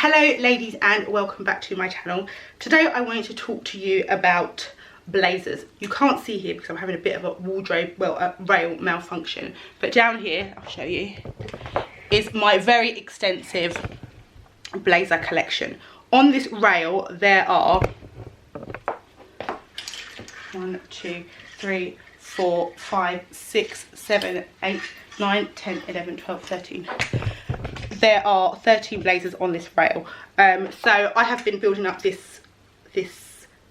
Hello ladies and welcome back to my channel. Today I wanted to talk to you about blazers. You can't see here because I'm having a bit of a wardrobe, well, a rail malfunction, but down here, I'll show you, is my very extensive blazer collection. On this rail there are 1, 2, 3, 4, 5, 6, 7, 8, 9, 10, 11, 12, 13. There are 13 blazers on this rail. So I have been building up this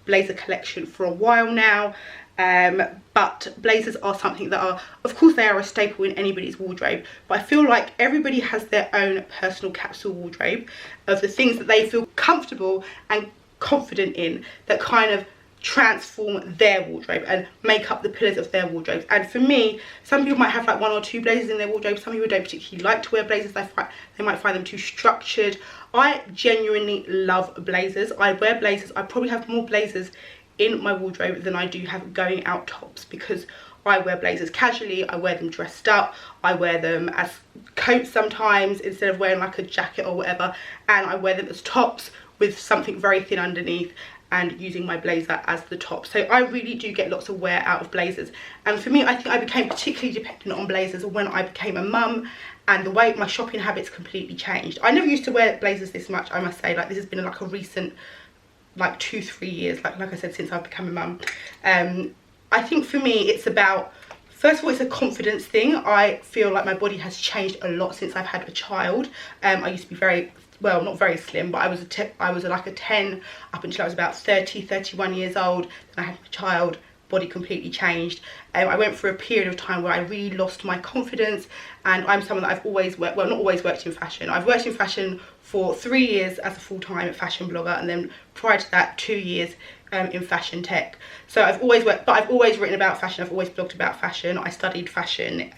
blazer collection for a while now. But blazers are something that are, of course they are a staple in anybody's wardrobe, but I feel like everybody has their own personal capsule wardrobe of the things that they feel comfortable and confident in that kind of transform their wardrobe and make up the pillars of their wardrobe. And for me, some people might have like 1 or 2 blazers in their wardrobe. Some people don't particularly like to wear blazers. They might find them too structured. I genuinely love blazers. I wear blazers. I probably have more blazers in my wardrobe than I do have going out tops, because I wear blazers casually, I wear them dressed up, I wear them as coats sometimes instead of wearing like a jacket or whatever, and I wear them as tops with something very thin underneath and using my blazer as the top. So I really do get lots of wear out of blazers. And for me, I think I became particularly dependent on blazers when I became a mum, and the way my shopping habits completely changed. I never used to wear blazers this much, I must say. Like, this has been like a recent like 2-3 years, like I said, since I've become a mum. I think for me it's about, first of all, it's a confidence thing. I feel like my body has changed a lot since I've had a child. I used to be very, well, not very slim, but I was like a 10 up until I was about 31 years old. Then I had a child, body completely changed. I went through a period of time where I really lost my confidence, and I'm someone that I've always worked, well, not always worked in fashion. I've worked in fashion for 3 years as a full-time fashion blogger, and then prior to that 2 years in fashion tech. So I've always worked, but I've always written about fashion. I've always blogged about fashion. I studied fashion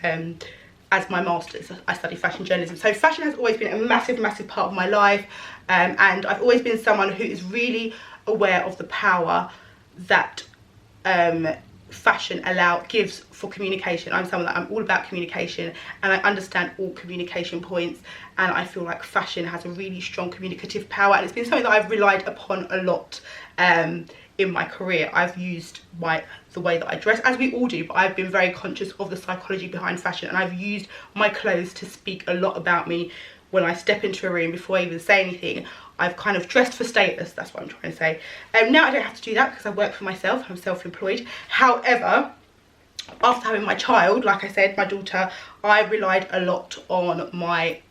as my master's. I studied fashion journalism. So fashion has always been a massive part of my life, and I've always been someone who is really aware of the power that fashion gives for communication. I'm someone that I'm all about communication, and I understand all communication points, and I feel like fashion has a really strong communicative power, and it's been something that I've relied upon a lot in my career. I've used the way that I dress, as we all do, but I've been very conscious of the psychology behind fashion, and I've used my clothes to speak a lot about me. When I step into a room, before I even say anything, I've kind of dressed for status. That's what I'm trying to say. Now I don't have to do that because I work for myself. I'm self-employed. However, after having my child, like I said, my daughter, I relied a lot on my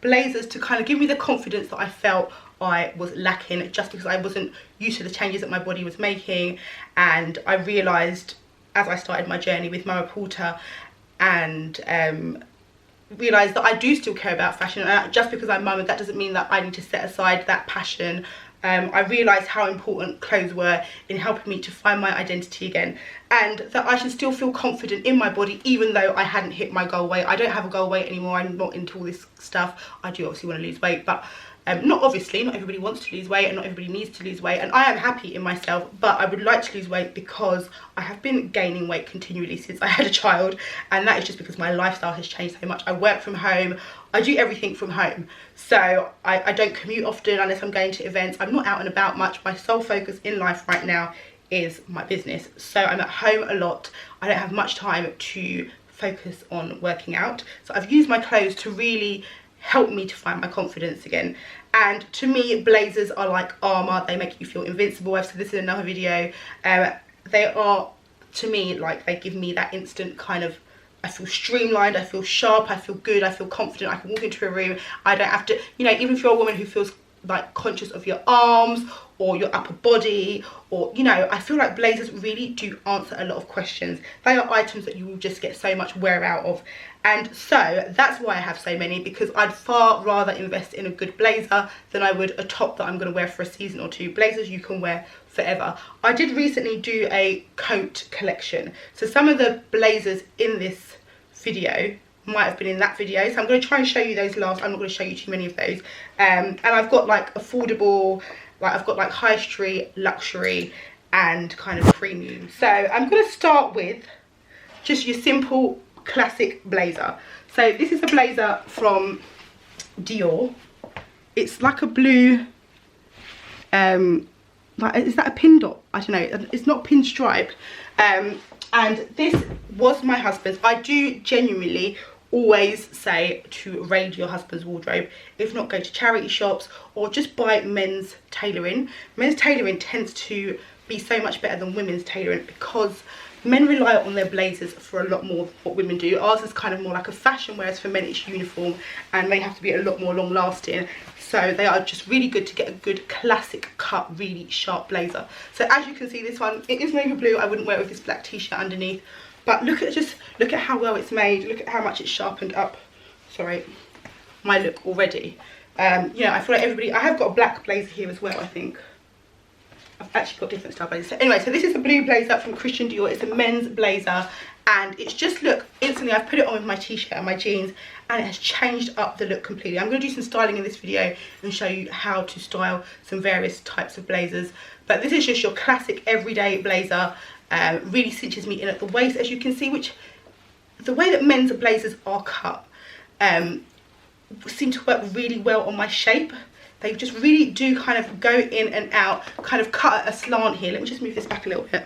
blazers to kind of give me the confidence that I felt I was lacking, just because I wasn't used to the changes that my body was making. And I realised as I started my journey with my reporter, and realised that I do still care about fashion, and just because I'm mum, that doesn't mean that I need to set aside that passion. I realised how important clothes were in helping me to find my identity again, and that I should still feel confident in my body even though I hadn't hit my goal weight. I don't have a goal weight anymore. I'm not into all this stuff. I do obviously want to lose weight, but not everybody wants to lose weight, and not everybody needs to lose weight, and I am happy in myself, but I would like to lose weight because I have been gaining weight continually since I had a child, and that is just because my lifestyle has changed so much. I work from home, I do everything from home, so I don't commute often unless I'm going to events. I'm not out and about much. My sole focus in life right now is my business, so I'm at home a lot. I don't have much time to focus on working out, so I've used my clothes to really help me to find my confidence again. And to me, blazers are like armor. They make you feel invincible. I've said this in another video. They are, to me, like, they give me that instant kind of, I feel streamlined, I feel sharp, I feel good, I feel confident. I can walk into a room, I don't have to, you know, even if you're a woman who feels like conscious of your arms or your upper body, or, you know, I feel like blazers really do answer a lot of questions. They are items that you will just get so much wear out of, and so that's why I have so many, because I'd far rather invest in a good blazer than I would a top that I'm going to wear for a season or two. Blazers you can wear forever. I did recently do a coat collection, so some of the blazers in this video might have been in that video, so I'm going to try and show you those last. I'm not going to show you too many of those, and I've got like affordable, like I've got like high street, luxury, and kind of premium. So I'm going to start with just your simple classic blazer. So this is a blazer from Dior. It's like a blue, like, is that a pin dot? I don't know, it's not pinstripe. And this was my husband's. I do genuinely always say to raid your husband's wardrobe. If not, go to charity shops or just buy men's tailoring. Men's tailoring tends to be so much better than women's tailoring because men rely on their blazers for a lot more than what women do. Ours is kind of more like a fashion, whereas for men it's uniform and they have to be a lot more long lasting. So they are just really good to get a good classic cut, really sharp blazer. So as you can see, this one, it is navy blue. I wouldn't wear it with this black t-shirt underneath. But look at how well it's made. Look at how much it's sharpened up, sorry, my look already. Yeah, I feel like everybody, I have got a black blazer here as well, I think. I've actually got different style blazers. So anyway, so this is a blue blazer from Christian Dior. It's a men's blazer, and it's just, look, instantly I've put it on with my t-shirt and my jeans, and it has changed up the look completely. I'm going to do some styling in this video and show you how to style some various types of blazers. But this is just your classic everyday blazer. Really cinches me in at the waist, as you can see, which the way that men's blazers are cut seem to work really well on my shape. They just really do kind of go in and out, kind of cut at a slant here. Let me just move this back a little bit.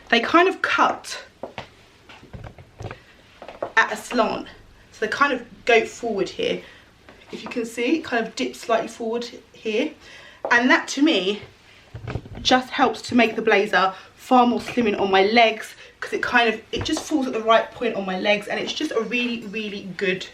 They kind of cut at a slant, so they kind of go forward here. If you can see, it kind of dips slightly forward here, and that to me just helps to make the blazer far more slimming on my legs, because it just falls at the right point on my legs, and it's just a really good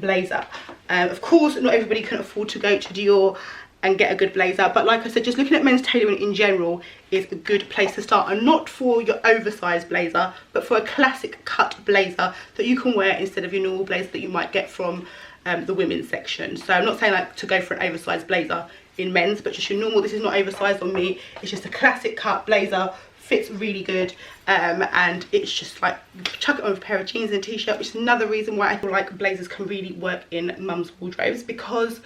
blazer. Of course, not everybody can afford to go to Dior and get a good blazer, but like I said, just looking at men's tailoring in general is a good place to start, and not for your oversized blazer, but for a classic cut blazer that you can wear instead of your normal blazer that you might get from the women's section. So I'm not saying like to go for an oversized blazer in men's, but just your normal. This is not oversized on me, it's just a classic cut blazer, fits really good, and it's just like chuck it on with a pair of jeans and a t-shirt, which is another reason why I feel like blazers can really work in mum's wardrobes, because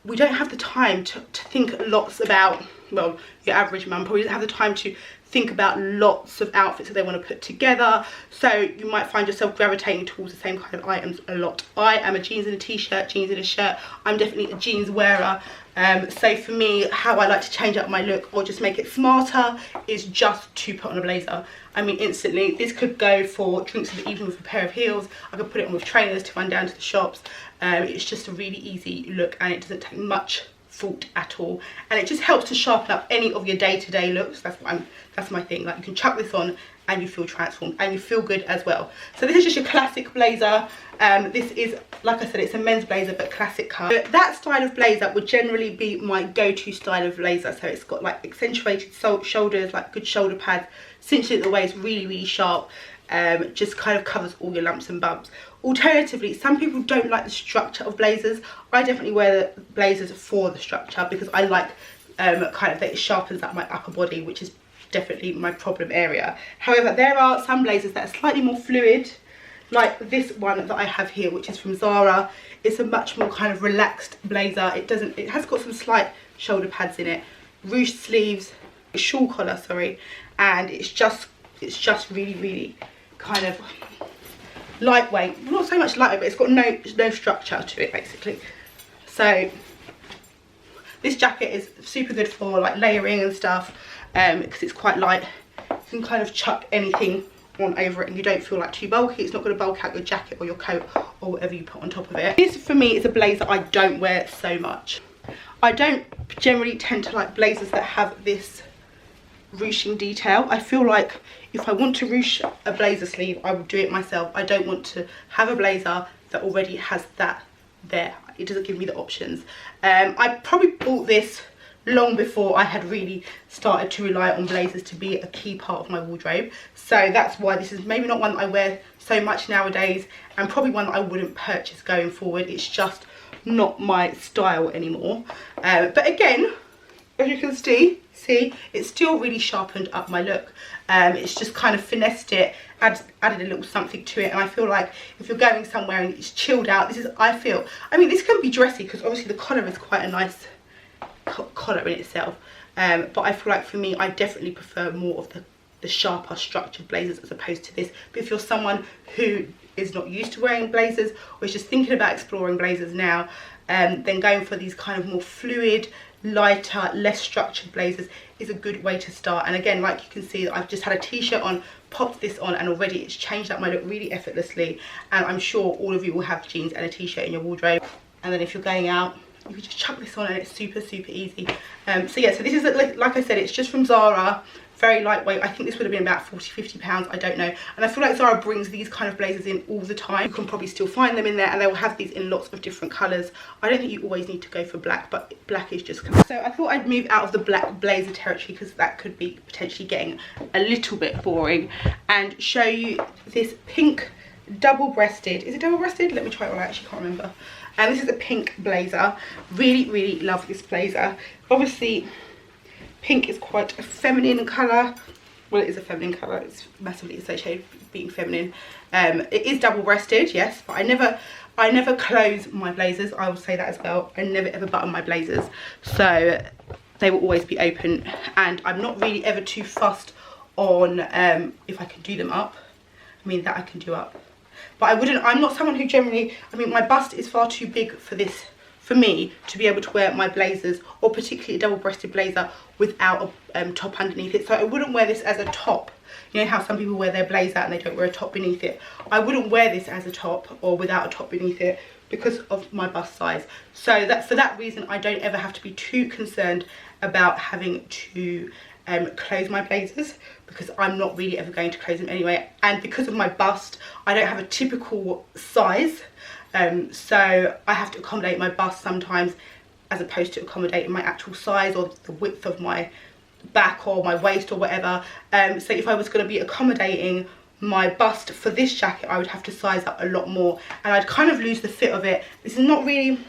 we don't have the time to think lots about, well, your average mum probably doesn't have the time to think about lots of outfits that they want to put together, so you might find yourself gravitating towards the same kind of items a lot. I am a jeans and a t-shirt, jeans and a shirt. I'm definitely a jeans wearer. So for me, how I like to change up my look or just make it smarter is just to put on a blazer. I mean, instantly, this could go for drinks in the evening with a pair of heels. I could put it on with trainers to run down to the shops. It's just a really easy look, and it doesn't take much thought at all, and it just helps to sharpen up any of your day-to-day looks. That's my thing. Like, you can chuck this on and you feel transformed and you feel good as well. So this is just your classic blazer. This is, like I said, it's a men's blazer but classic cut. That style of blazer would generally be my go-to style of blazer. So it's got like accentuated shoulders, like good shoulder pads, cinched at the waist, really sharp. Just kind of covers all your lumps and bumps. Alternatively, some people don't like the structure of blazers. I definitely wear the blazers for the structure, because I like kind of that it sharpens up my upper body, which is definitely my problem area. However, there are some blazers that are slightly more fluid, like this one that I have here, which is from Zara. It's a much more kind of relaxed blazer. It has got some slight shoulder pads in it, ruched sleeves, shawl collar, sorry, and it's just really kind of lightweight. Not so much lightweight, but it's got no structure to it basically. So this jacket is super good for like layering and stuff, because it's quite light. You can kind of chuck anything on over it and you don't feel like too bulky. It's not going to bulk out your jacket or your coat or whatever you put on top of it. This for me is a blazer I don't wear so much. I don't generally tend to like blazers that have this ruching detail. I feel like if I want to ruche a blazer sleeve, I will do it myself. I don't want to have a blazer that already has that there. It doesn't give me the options. I probably bought this long before I had really started to rely on blazers to be a key part of my wardrobe. So that's why this is maybe not one that I wear so much nowadays, and probably one that I wouldn't purchase going forward. It's just not my style anymore. But again, as you can see, it's still really sharpened up my look. It's just kind of finessed it, added a little something to it, and I feel like if you're going somewhere and it's chilled out, this is, I mean, this can be dressy because obviously the collar is quite a nice collar in itself, but I feel like for me, I definitely prefer more of the sharper structured blazers as opposed to this. But if you're someone who is not used to wearing blazers or is just thinking about exploring blazers now, then going for these kind of more fluid, lighter, less structured blazers is a good way to start. And again, like you can see, I've just had a t-shirt on, popped this on, and already it's changed up my look really effortlessly. And I'm sure all of you will have jeans and a t-shirt in your wardrobe, and then if you're going out, you can just chuck this on and it's super easy. So yeah, so this is, like I said, it's just from Zara, very lightweight. I think this would have been about 40-50 pounds, I don't know. And I feel like Zara brings these kind of blazers in all the time. You can probably still find them in there, and they will have these in lots of different colours. I don't think you always need to go for black, but black is just so I thought I'd move out of the black blazer territory, because that could be potentially getting a little bit boring, and show you this pink double-breasted, is it double-breasted? Let me try it on, I actually can't remember. And this is a pink blazer. Really love this blazer. Obviously pink is quite a feminine colour. Well, it is a feminine colour, it's massively associated with being feminine. It is double-breasted, yes, but I never close my blazers, I will say that as well. I never ever button my blazers, so they will always be open, and I'm not really ever too fussed on if I can do them up. I mean, that I can do up, but I'm not someone who generally, I mean, my bust is far too big for this, for me to be able to wear my blazers, or particularly a double-breasted blazer, without a top underneath it. So I wouldn't wear this as a top. You know how some people wear their blazer and they don't wear a top beneath it? I wouldn't wear this as a top or without a top beneath it because of my bust size. So that, for that reason, I don't ever have to be too concerned about having to close my blazers, because I'm not really ever going to close them anyway. And because of my bust, I don't have a typical size, so I have to accommodate my bust sometimes as opposed to accommodating my actual size or the width of my back or my waist or whatever. So if I was going to be accommodating my bust for this jacket, I would have to size up a lot more, and I'd kind of lose the fit of it. This is not really,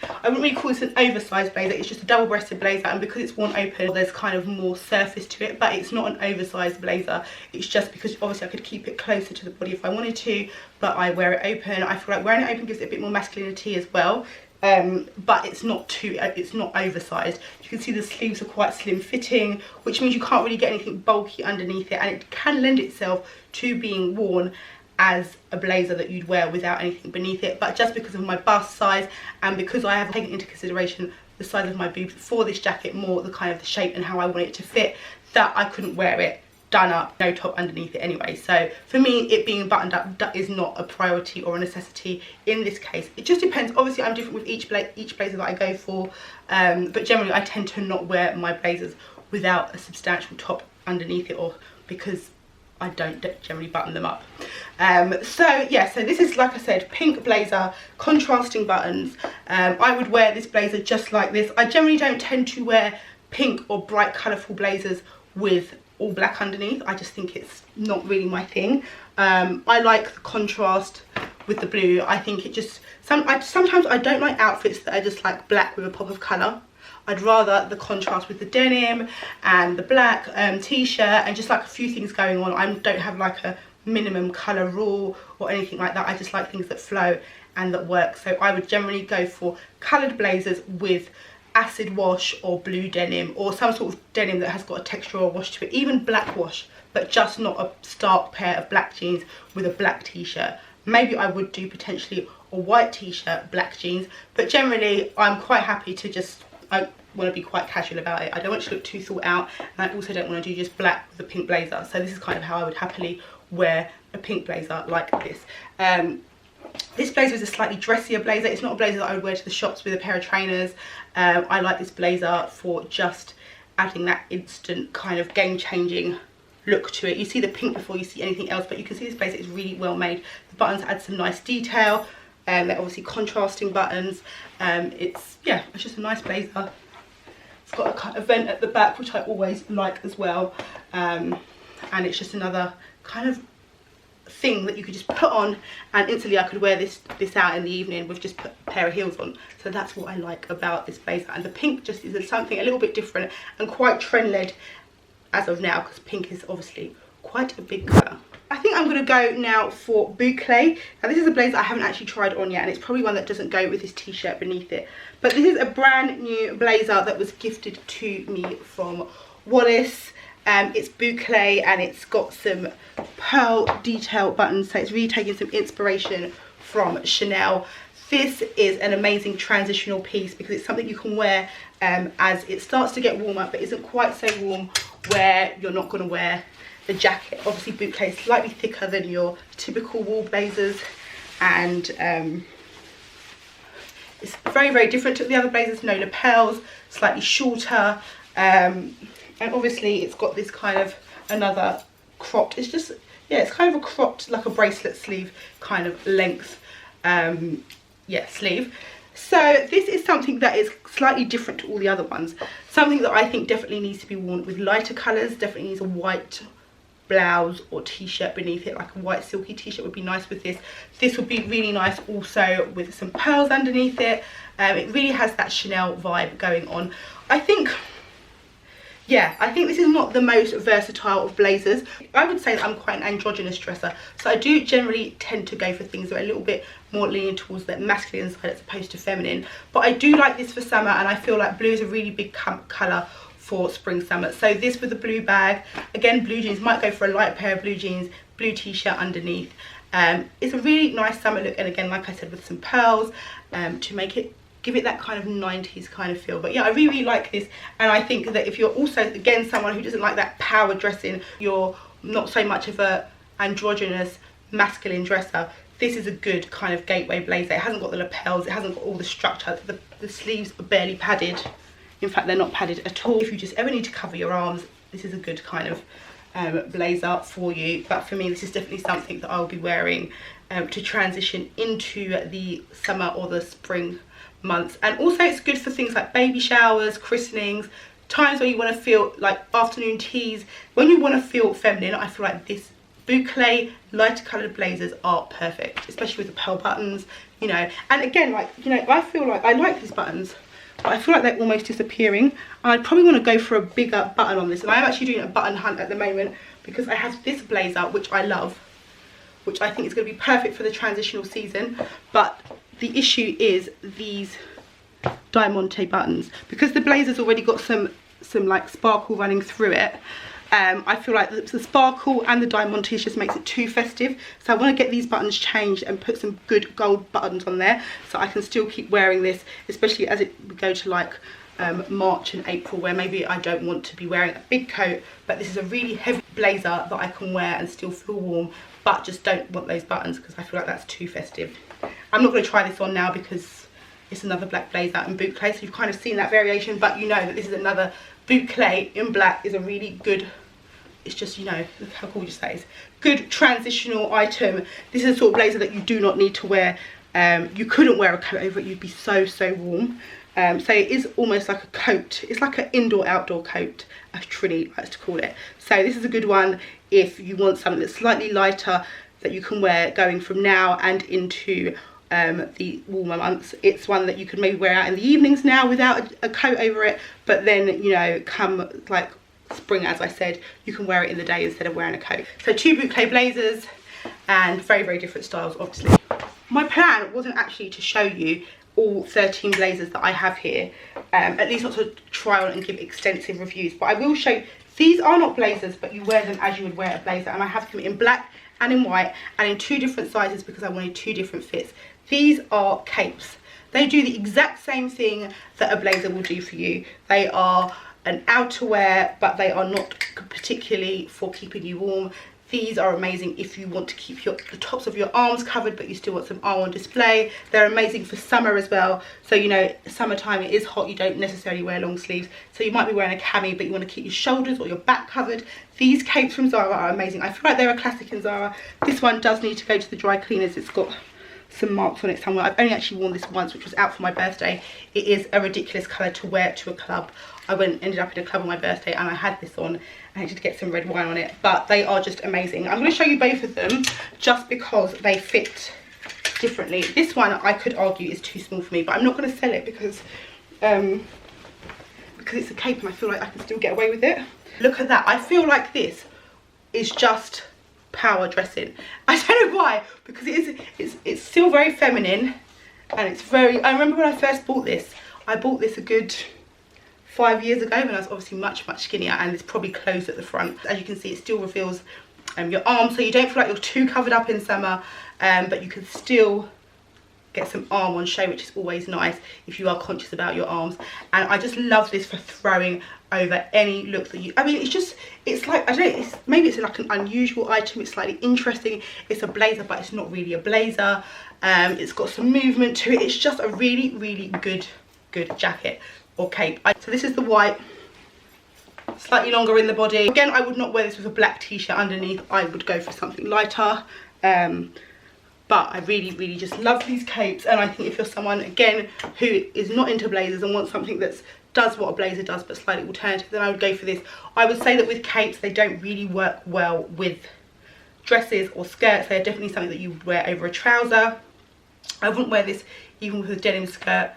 I wouldn't really call this an oversized blazer, it's just a double-breasted blazer, and because it's worn open, there's kind of more surface to it, but it's not an oversized blazer. It's just because obviously I could keep it closer to the body if I wanted to, but I wear it open. I feel like wearing it open gives it a bit more masculinity as well, but it's not oversized. You can see the sleeves are quite slim fitting, which means you can't really get anything bulky underneath it, and it can lend itself to being worn as a blazer that you'd wear without anything beneath it. But just because of my bust size, and because I have taken into consideration the size of my boobs for this jacket, more the kind of the shape and how I want it to fit, that I couldn't wear it done up, no top underneath it anyway. So for me, it being buttoned up, that is not a priority or a necessity in this case. It just depends. Obviously I'm different with each blazer that I go for, but generally I tend to not wear my blazers without a substantial top underneath it, or because I don't generally button them up. So yeah, so this is, like I said, pink blazer, contrasting buttons. I would wear this blazer just like this. I generally don't tend to wear pink or bright colourful blazers with all black underneath. I just think it's not really my thing. I like the contrast with the blue. I think it just, sometimes I don't like outfits that are just like black with a pop of colour. I'd rather the contrast with the denim and the black t-shirt and just like a few things going on. I don't have like a minimum colour rule or anything like that. I just like things that flow and that work. So I would generally go for coloured blazers with acid wash or blue denim, or some sort of denim that has got a texture or wash to it, even black wash, but just not a stark pair of black jeans with a black t-shirt. Maybe I would do potentially a white t-shirt, black jeans, but generally I'm quite happy to just, I want to be quite casual about it. I don't want to look too thought out, and I also don't want to do just black with a pink blazer. So this is kind of how I would happily wear a pink blazer like this. This blazer is a slightly dressier blazer. It's not a blazer that I would wear to the shops with a pair of trainers. I like this blazer for just adding that instant kind of game-changing look to it. You see the pink before you see anything else, but you can see this blazer is really well made. The buttons add some nice detail, and they're obviously contrasting buttons. It's just a nice blazer. It's got a kind of vent at the back, which I always like as well, and it's just another kind of thing that you could just put on, and instantly I could wear this out in the evening with just a pair of heels on. So that's what I like about this blazer, and the pink just is something a little bit different and quite trend led as of now, because pink is obviously quite a big colour. I think I'm going to go now for Bouclé. Now this is a blazer I haven't actually tried on yet, and it's probably one that doesn't go with this t-shirt beneath it, but this is a brand new blazer that was gifted to me from Wallace. It's bouclé and it's got some pearl detail buttons, so it's really taking some inspiration from Chanel. This is an amazing transitional piece because it's something you can wear as it starts to get warmer, but isn't quite so warm where you're not going to wear the jacket. Obviously bouclé is slightly thicker than your typical wool blazers, and it's very, very different to the other blazers. No lapels, slightly shorter, and obviously it's got this kind of another cropped, it's just, yeah, it's kind of a cropped, like a bracelet sleeve kind of length, yeah, sleeve. So this is something that is slightly different to all the other ones. Something that I think definitely needs to be worn with lighter colours, definitely needs a white blouse or t-shirt beneath it, like a white silky t-shirt would be nice with this. This would be really nice also with some pearls underneath it. It really has that Chanel vibe going on. I think, yeah, I think this is not the most versatile of blazers. I would say that I'm quite an androgynous dresser, so I do generally tend to go for things that are a little bit more leaning towards the masculine side as opposed to feminine. But I do like this for summer, and I feel like blue is a really big colour for spring summer. So this with a blue bag, again blue jeans, might go for a light pair of blue jeans, blue t-shirt underneath. It's a really nice summer look, and again, like I said, with some pearls to make it, give it that kind of 90s kind of feel. But yeah, I really, really like this, and I think that if you're also, again, someone who doesn't like that power dressing, you're not so much of a androgynous masculine dresser, this is a good kind of gateway blazer. It hasn't got the lapels, it hasn't got all the structure, the sleeves are barely padded. In fact, they're not padded at all. If you just ever need to cover your arms, this is a good kind of blazer for you. But for me, this is definitely something that I'll be wearing to transition into the summer or the spring months. And also it's good for things like baby showers, christenings, times where you want to feel like afternoon teas. When you want to feel feminine, I feel like this bouclé lighter coloured blazers are perfect, especially with the pearl buttons, you know. And again, like, you know, I feel like I like these buttons, but I feel like they're almost disappearing. I probably want to go for a bigger button on this, and I'm actually doing a button hunt at the moment because I have this blazer which I love, which I think is going to be perfect for the transitional season. But the issue is these diamante buttons, because the blazer's already got some like sparkle running through it. I feel like the sparkle and the diamante just makes it too festive, so I want to get these buttons changed and put some good gold buttons on there so I can still keep wearing this, especially as we go to like March and April, where maybe I don't want to be wearing a big coat, but this is a really heavy blazer that I can wear and still feel warm, but just don't want those buttons because I feel like that's too festive. I'm not going to try this on now because it's another black blazer in bouclé, so you've kind of seen that variation, but you know that this is another bouclé in black is a really good, it's just, you know, look how gorgeous that is. Good transitional item. This is the sort of blazer that you do not need to wear. You couldn't wear a coat over it, you'd be so warm. So it is almost like a coat. It's like an indoor-outdoor coat, as Trini likes to call it. So this is a good one if you want something that's slightly lighter that you can wear going from now and into the warmer months. It's one that you could maybe wear out in the evenings now without a coat over it, but then, you know, come like spring, as I said, you can wear it in the day instead of wearing a coat. So 2 bouclé blazers, and very different styles, obviously. My plan wasn't actually to show you all 13 blazers that I have here, at least not to try on and give extensive reviews, but I will show you. These are not blazers, but you wear them as you would wear a blazer, and I have them in black and in white and in 2 different sizes because I wanted 2 different fits. These are capes. They do the exact same thing that a blazer will do for you. They are an outerwear, but they are not particularly for keeping you warm. These are amazing if you want to keep the tops of your arms covered, but you still want some arm on display. They're amazing for summer as well. So, you know, summertime, it is hot, you don't necessarily wear long sleeves. So you might be wearing a cami, but you want to keep your shoulders or your back covered. These capes from Zara are amazing. I feel like they're a classic in Zara. This one does need to go to the dry cleaners. It's got some marks on it somewhere. I've only actually worn this once, which was out for my birthday. It is a ridiculous colour to wear to a club. I ended up in a club on my birthday and I had this on. I had to get some red wine on it, but they are just amazing. I'm going to show you both of them just because they fit differently. This one, I could argue, is too small for me, but I'm not going to sell it because it's a cape and I feel like I can still get away with it. Look at that. I feel like this is just power dressing. I don't know why, because it's still very feminine, and it's very, I remember when I first bought this, I bought this a good 5 years ago when I was obviously much skinnier, and it's probably closed at the front. As you can see, it still reveals your arm, so you don't feel like you're too covered up in summer, but you can still get some arm on show, which is always nice if you are conscious about your arms. And I just love this for throwing over any look that you, I mean, it's like, I don't know, maybe it's like an unusual item, it's slightly interesting, it's a blazer but it's not really a blazer. It's got some movement to it. It's just a really good jacket or cape. So this is the white, slightly longer in the body. Again, I would not wear this with a black t-shirt underneath. I would go for something lighter. But I really just love these capes, and I think if you're someone, again, who is not into blazers and wants something that does what a blazer does but slightly alternative, then I would go for this. I would say that with capes, they don't really work well with dresses or skirts. They're definitely something that you would wear over a trouser. I wouldn't wear this even with a denim skirt.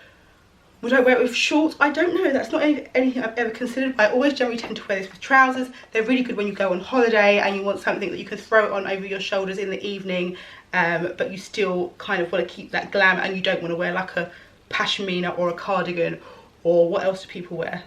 Would I wear it with shorts? I don't know. That's not anything I've ever considered. I always generally tend to wear this with trousers. They're really good when you go on holiday and you want something that you can throw on over your shoulders in the evening, but you still kind of want to keep that glam, and you don't want to wear like a pashmina or a cardigan, or what else do people wear?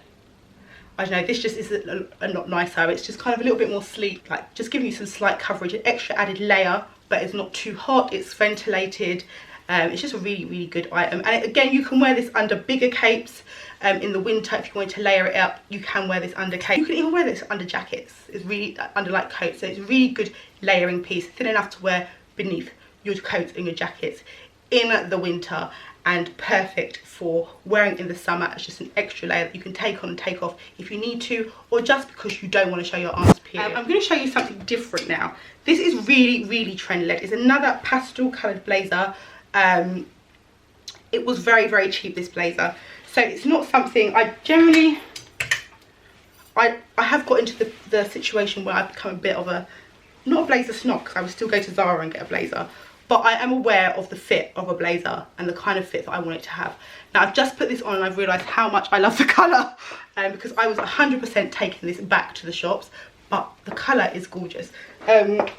I don't know, this just is a lot nicer. It's just kind of a little bit more sleek, like just giving you some slight coverage, an extra added layer, but it's not too hot, it's ventilated. It's just a really good item. And again, you can wear this under bigger capes. In the winter, if you want to layer it up, you can wear this under cape. You can even wear this under jackets. It's really under like coats, so it's a really good layering piece, thin enough to wear beneath your coats and your jackets in the winter, and perfect for wearing in the summer as just an extra layer that you can take on and take off if you need to, or just because you don't want to show your arms, period. I'm going to show you something different now. This is really trend led. It's another pastel coloured blazer. It was very cheap, this blazer, so it's not something I generally, I have got into the situation where I've become a bit of a, not a blazer snob, because I would still go to Zara and get a blazer, but I am aware of the fit of a blazer and the kind of fit that I want it to have. Now I've just put this on and I've realised how much I love the colour, because I was 100% taking this back to the shops, but the colour is gorgeous.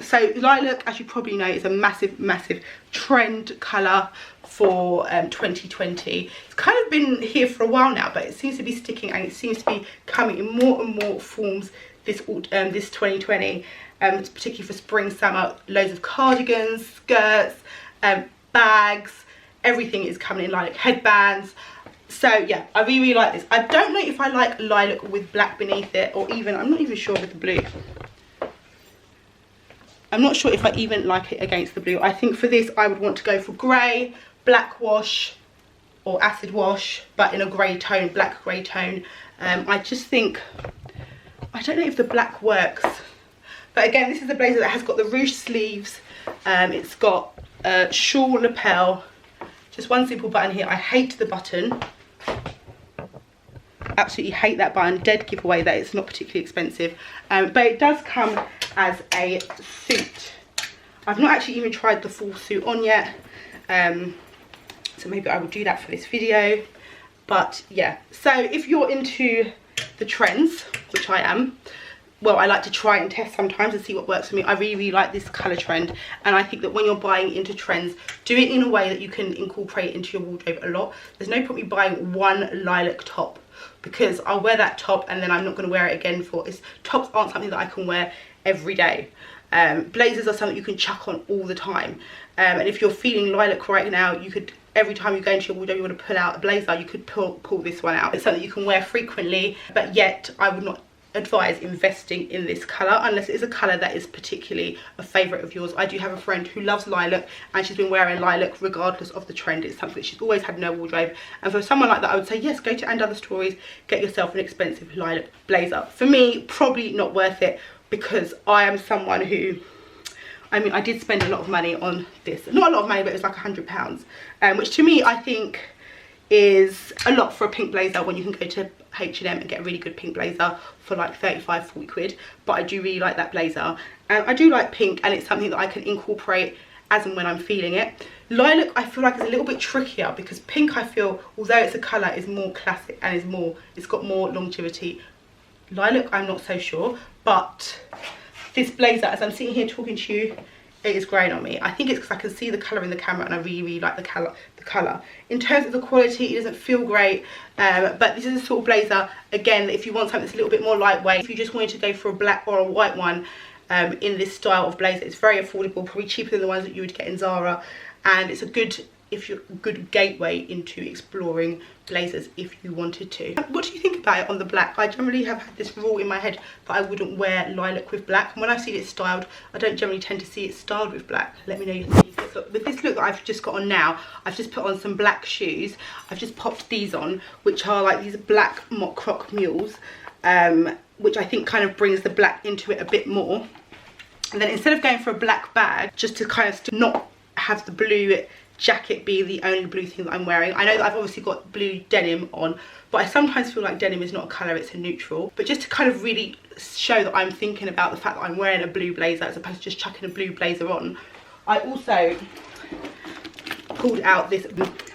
So lilac, as you probably know, is a massive trend colour for 2020. It's kind of been here for a while now, but it seems to be sticking, and it seems to be coming in more and more forms this 2020, particularly for spring, summer. Loads of cardigans, skirts, bags, everything is coming in lilac, headbands. So yeah, I really like this. I don't know if I like lilac with black beneath it, or even, I'm not even sure with the blue. I'm not sure if I even like it against the blue. I think for this I would want to go for grey, black wash or acid wash, but in a grey tone, black grey tone. I just think, I don't know if the black works. But again, this is a blazer that has got the ruched sleeves. It's got a shawl lapel, just one simple button here. I hate the button. Absolutely hate that button. Dead giveaway that it's not particularly expensive, but it does come as a suit. I've not actually even tried the full suit on yet, so maybe I will do that for this video. But yeah, so if you're into the trends, which I am, well, I like to try and test sometimes and see what works for me. I really like this colour trend, and I think that when you're buying into trends, do it in a way that you can incorporate into your wardrobe a lot. There's no point me buying one lilac top, because I'll wear that top and then I'm not going to wear it again for it. Tops aren't something that I can wear every day. Blazers are something you can chuck on all the time, and if you're feeling lilac right now, you could, every time you go into your wardrobe you want to pull out a blazer, you could pull this one out. It's something you can wear frequently, but yet I would not advise investing in this colour unless it is a colour that is particularly a favourite of yours. I do have a friend who loves lilac, and she's been wearing lilac regardless of the trend. It's something that she's always had in her wardrobe, and for someone like that I would say yes, go to And Other Stories, get yourself an expensive lilac blazer. For me, probably not worth it, because I am someone who, I mean, I did spend a lot of money on this. Not a lot of money, but it was like £100, which to me I think is a lot for a pink blazer, when you can go to H&M and get a really good pink blazer for like 35–40 quid. But I do really like that blazer, and I do like pink, and it's something that I can incorporate as and when I'm feeling it. Lilac I feel like is a little bit trickier, because pink, I feel, although it's a colour, is more classic and is more, it's got more longevity. Lilac I'm not so sure, but this blazer, as I'm sitting here talking to you, it is growing on me. I think it's because I can see the colour in the camera, and I really like the colour the colour. In terms of the quality, it doesn't feel great, but this is a sort of blazer, again, if you want something that's a little bit more lightweight, if you just wanted to go for a black or a white one in this style of blazer, it's very affordable, probably cheaper than the ones that you would get in Zara, and it's a good, good gateway into exploring blazers if you wanted to. What do you think about it on the black? I generally have had this rule in my head that I wouldn't wear lilac with black, and when I've seen it styled, I don't generally tend to see it styled with black. Let me know your thoughts. So with this look that I've just got on now, I've just put on some black shoes. I've just popped these on, which are like these black mock croc mules, which I think kind of brings the black into it a bit more. And then instead of going for a black bag, just to kind of not have the blue jacket be the only blue thing that I'm wearing. I know that I've obviously got blue denim on, but I sometimes feel like denim is not a colour, it's a neutral. But just to kind of really show that I'm thinking about the fact that I'm wearing a blue blazer as opposed to just chucking a blue blazer on, I also pulled out this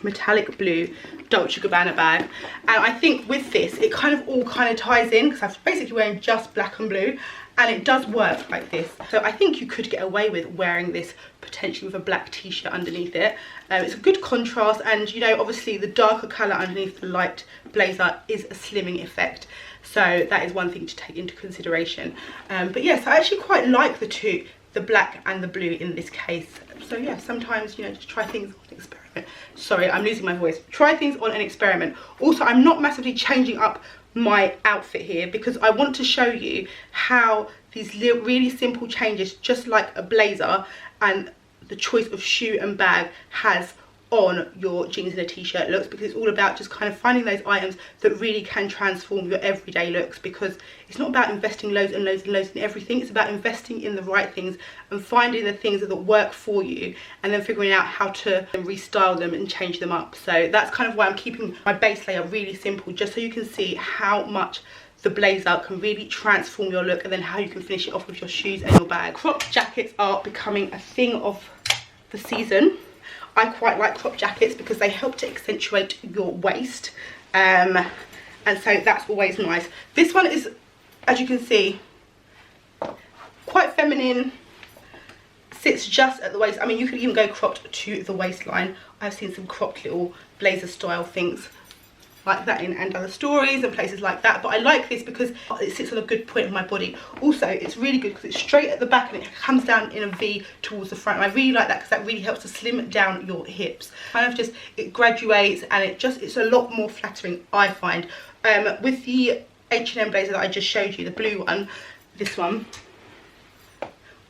metallic blue Dolce & Gabbana bag, and I think with this it kind of all ties in, because I'm basically wearing just black and blue, and it does work like this. So I think you could get away with wearing this potentially with a black t-shirt underneath it. It's a good contrast, and you know, obviously the darker colour underneath the light blazer is a slimming effect, so that is one thing to take into consideration. But yes, I actually quite like the two, the black and the blue in this case. So yeah, sometimes, you know, just try things on an experiment. Sorry, I'm losing my voice. Try things on an experiment. Also, I'm not massively changing up my outfit here because I want to show you how these really simple changes, just like a blazer and the choice of shoe and bag, has on your jeans and a t-shirt looks, because it's all about just kind of finding those items that really can transform your everyday looks, because it's not about investing loads and loads and loads in everything. It's about investing in the right things and finding the things that work for you, and then figuring out how to restyle them and change them up. So that's kind of why I'm keeping my base layer really simple, just so you can see how much the blazer can really transform your look, and then how you can finish it off with your shoes and your bag. Crop jackets are becoming a thing of the season. I quite like crop jackets because they help to accentuate your waist, and so that's always nice. This one is, as you can see, quite feminine, sits just at the waist. I mean, you could even go cropped to the waistline. I've seen some cropped little blazer style things like that in and other stories and places like that, but I like this because it sits on a good point of my body. Also, it's really good because it's straight at the back and it comes down in a V towards the front, and I really like that because that really helps to slim down your hips. Kind of just, it graduates, and it's a lot more flattering, I find. With the H&M blazer that I just showed you, the blue one, this one,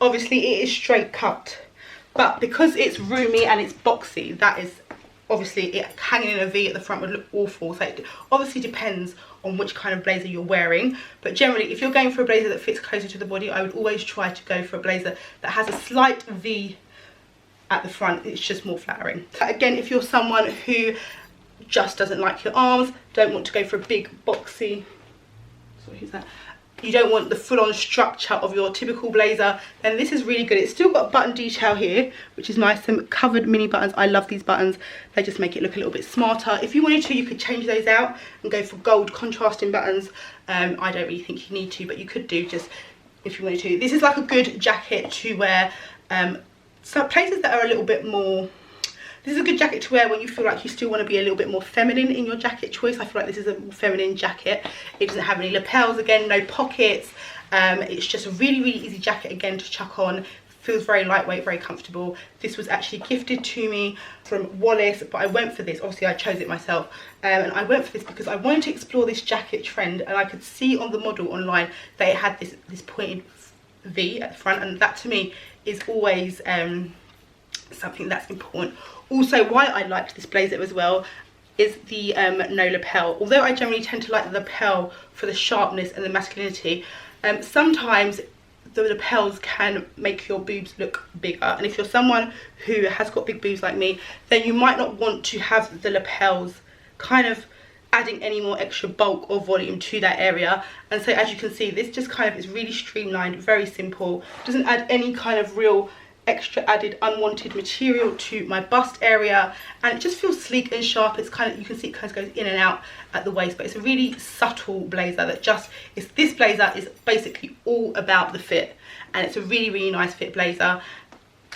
obviously it is straight cut, but because it's roomy and it's boxy, that is obviously, it hanging in a V at the front would look awful. So it obviously depends on which kind of blazer you're wearing, but generally if you're going for a blazer that fits closer to the body, I would always try to go for a blazer that has a slight V at the front. It's just more flattering. Again, if you're someone who just doesn't like your arms, don't want to go for a big boxy, so who's that, you don't want the full-on structure of your typical blazer, then this is really good. It's still got button detail here, which is nice. Some covered mini buttons. I love these buttons. They just make it look a little bit smarter. If you wanted to, you could change those out and go for gold contrasting buttons. I don't really think you need to, but you could do just if you wanted to. This is like a good jacket to wear some places that are a little bit more. This is a good jacket to wear when you feel like you still want to be a little bit more feminine in your jacket choice. I feel like this is a more feminine jacket. It doesn't have any lapels, again, no pockets. It's just a really, really easy jacket, again, to chuck on. Feels very lightweight, very comfortable. This was actually gifted to me from Wallace, but I went for this. Obviously, I chose it myself. And I went for this because I wanted to explore this jacket trend, and I could see on the model online that it had this pointed V at the front, and that to me is always something that's important. Also, why I liked this blazer as well is the no lapel. Although I generally tend to like the lapel for the sharpness and the masculinity, sometimes the lapels can make your boobs look bigger, and if you're someone who has got big boobs like me, then you might not want to have the lapels kind of adding any more extra bulk or volume to that area. And so as you can see, this just kind of is really streamlined, very simple, doesn't add any kind of real extra added unwanted material to my bust area, and it just feels sleek and sharp. It's kind of, you can see it kind of goes in and out at the waist, but it's a really subtle blazer that just is, this blazer is basically all about the fit, and it's a really, really nice fit blazer,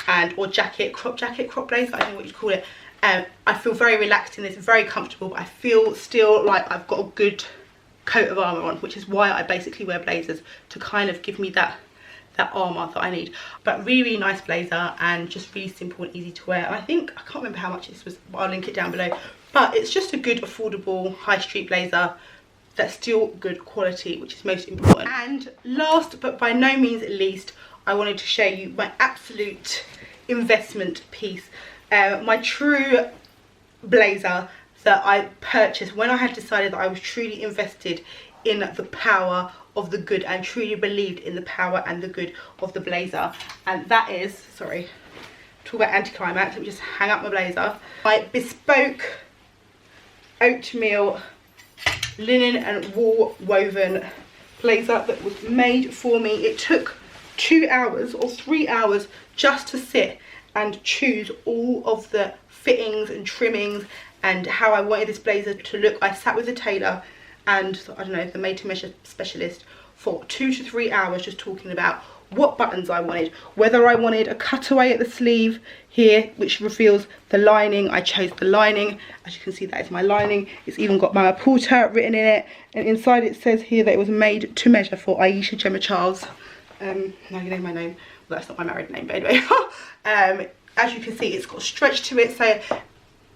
and or jacket, crop blazer, I don't know what you'd call it. I feel very relaxed in this, very comfortable, but I feel still like I've got a good coat of armour on, which is why I basically wear blazers, to kind of give me that armour that I need. But really nice blazer, and just really simple and easy to wear. And I think, I can't remember how much this was, but I'll link it down below. But it's just a good affordable high street blazer that's still good quality, which is most important. And last but by no means least, I wanted to show you my absolute investment piece, my true blazer that I purchased when I had decided that I was truly invested in the power of the good and truly believed in the power and the good of the blazer. And that is, sorry, talk about anticlimax, let me just hang up my blazer. My bespoke oatmeal linen and wool woven blazer that was made for me. It took 2 hours or 3 hours just to sit and choose all of the fittings and trimmings and how I wanted this blazer to look. I sat with a tailor and, I don't know, the made to measure specialist for 2 to 3 hours just talking about what buttons I wanted, whether I wanted a cutaway at the sleeve here which reveals the lining. I chose the lining, as you can see that is my lining. It's even got Mama Porter written in it, and inside it says here that it was made to measure for Aisha Gemma Charles. Now you know my name, well that's not my married name, but anyway. As you can see, it's got stretch to it, so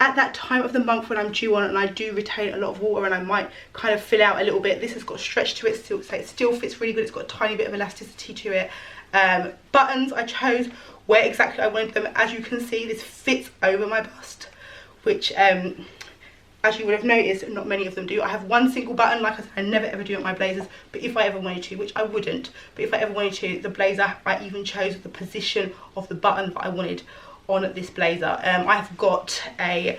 at that time of the month when I'm due on and I do retain a lot of water and I might kind of fill out a little bit, this has got stretch to it still, so it still fits really good. It's got a tiny bit of elasticity to it. Buttons, I chose where exactly I wanted them. As you can see, this fits over my bust, which as you would have noticed, not many of them do. I have one single button, like I said, I never ever do at my blazers, but if I ever wanted to, which I wouldn't, but if I ever wanted to, the blazer, I even chose the position of the button that I wanted on this blazer. I've got a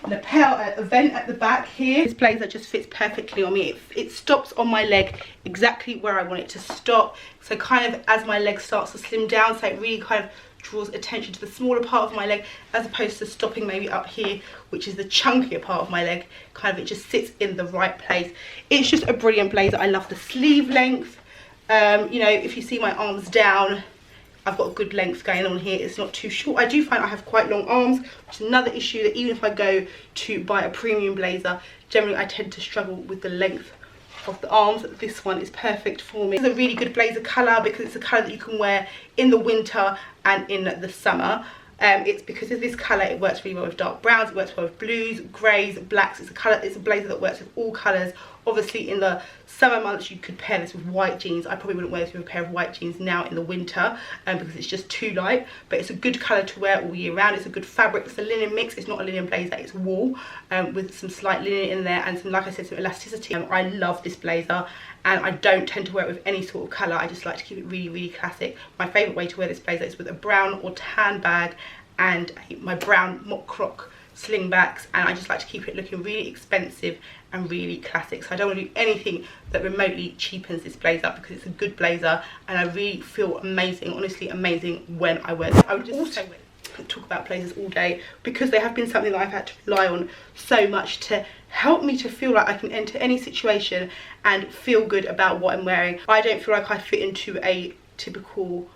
lapel, a vent at the back here. This blazer just fits perfectly on me. It stops on my leg exactly where I want it to stop, so kind of as my leg starts to slim down, so it really kind of draws attention to the smaller part of my leg, as opposed to stopping maybe up here, which is the chunkier part of my leg. Kind of it just sits in the right place. It's just a brilliant blazer. I love the sleeve length. You know, if you see my arms down, I've got a good length going on here. It's not too short. I do find I have quite long arms, which is another issue, that even if I go to buy a premium blazer, generally I tend to struggle with the length of the arms. This one is perfect for me. It's a really good blazer colour because it's a colour that you can wear in the winter and in the summer. It's because of this colour, it works really well with dark browns, it works well with blues, greys, blacks. It's a colour, it's a blazer that works with all colours. Obviously in the summer months you could pair this with white jeans. I probably wouldn't wear this with a pair of white jeans now in the winter because it's just too light, but it's a good colour to wear all year round. It's a good fabric. It's a linen mix. It's not a linen blazer, it's wool with some slight linen in there and some, like I said, some elasticity. I love this blazer and I don't tend to wear it with any sort of colour. I just like to keep it really, really classic. My favourite way to wear this blazer is with a brown or tan bag and my brown mock croc slingbacks, and I just like to keep it looking really expensive and really classic. So I don't want to do anything that remotely cheapens this blazer because it's a good blazer and I really feel amazing, honestly amazing when I wear this. I would just also talk about blazers all day because they have been something that I've had to rely on so much to help me to feel like I can enter any situation and feel good about what I'm wearing. I don't feel like I fit into a typical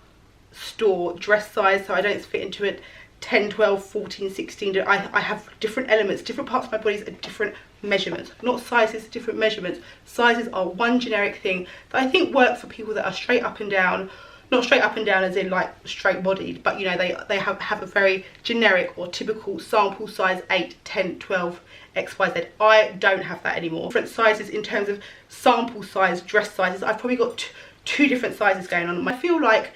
store dress size, so I don't fit into it 10, 12, 14, 16. I have different elements, different parts of my body are different measurements, not sizes, different measurements. Sizes are one generic thing that I think work for people that are straight up and down, not straight up and down as in like straight bodied, but you know, they have a very generic or typical sample size 8, 10, 12, XYZ. I don't have that anymore. Different sizes in terms of sample size, dress sizes. I've probably got two different sizes going on. I feel like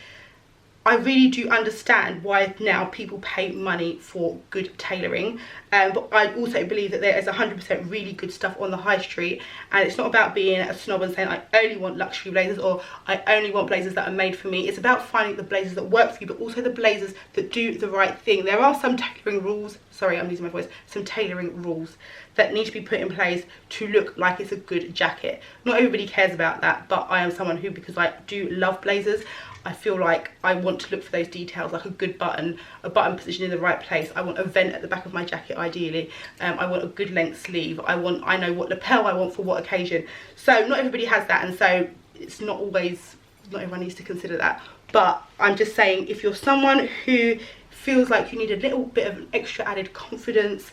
I really do understand why now people pay money for good tailoring, but I also believe that there is 100% really good stuff on the high street, and it's not about being a snob and saying I only want luxury blazers or I only want blazers that are made for me. It's about finding the blazers that work for you, but also the blazers that do the right thing. There are some tailoring rules, sorry I'm losing my voice, some tailoring rules that need to be put in place to look like it's a good jacket. Not everybody cares about that, but I am someone who, because I do love blazers, I feel like I want to look for those details, like a good button, a button positioned in the right place. I want a vent at the back of my jacket ideally. I want a good length sleeve. I know what lapel I want for what occasion. So not everybody has that, and so it's not always, not everyone needs to consider that. But I'm just saying, if you're someone who feels like you need a little bit of an extra added confidence,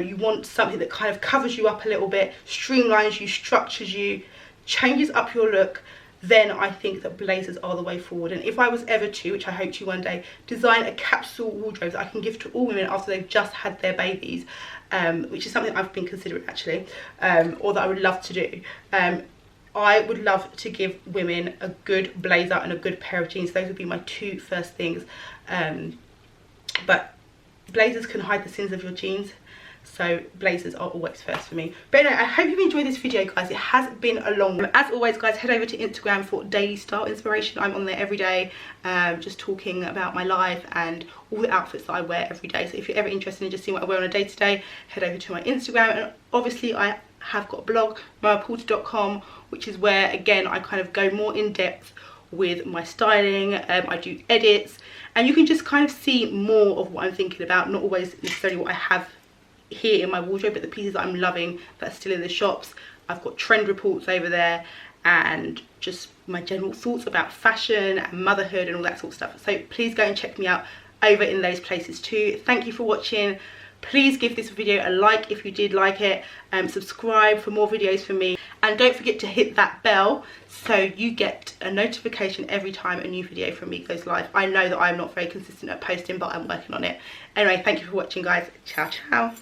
you want something that kind of covers you up a little bit, streamlines you, structures you, changes up your look, then I think that blazers are the way forward. And if I was ever to, which I hope to one day, design a capsule wardrobe that I can give to all women after they've just had their babies, which is something I've been considering actually, or that I would love to do, I would love to give women a good blazer and a good pair of jeans. Those would be my two first things. But blazers can hide the sins of your jeans, so blazers are always first for me. But anyway, I hope you've enjoyed this video, guys. It has been a long one. As always, guys, head over to Instagram for daily style inspiration. I'm on there every day, just talking about my life and all the outfits that I wear every day. So if you're ever interested in just seeing what I wear on a day-to-day, head over to my Instagram. And obviously I have got a blog, moaporter.com, which is where, again, I kind of go more in depth with my styling. I do edits, and you can just kind of see more of what I'm thinking about, not always necessarily what I have here in my wardrobe, but the pieces that I'm loving that's still in the shops. I've got trend reports over there, and just my general thoughts about fashion and motherhood and all that sort of stuff. So please go and check me out over in those places too. Thank you for watching. Please give this video a like if you did like it, subscribe for more videos from me, and don't forget to hit that bell so you get a notification every time a new video from me goes live. I know that I'm not very consistent at posting, but I'm working on it. Anyway, thank you for watching, guys. Ciao, ciao.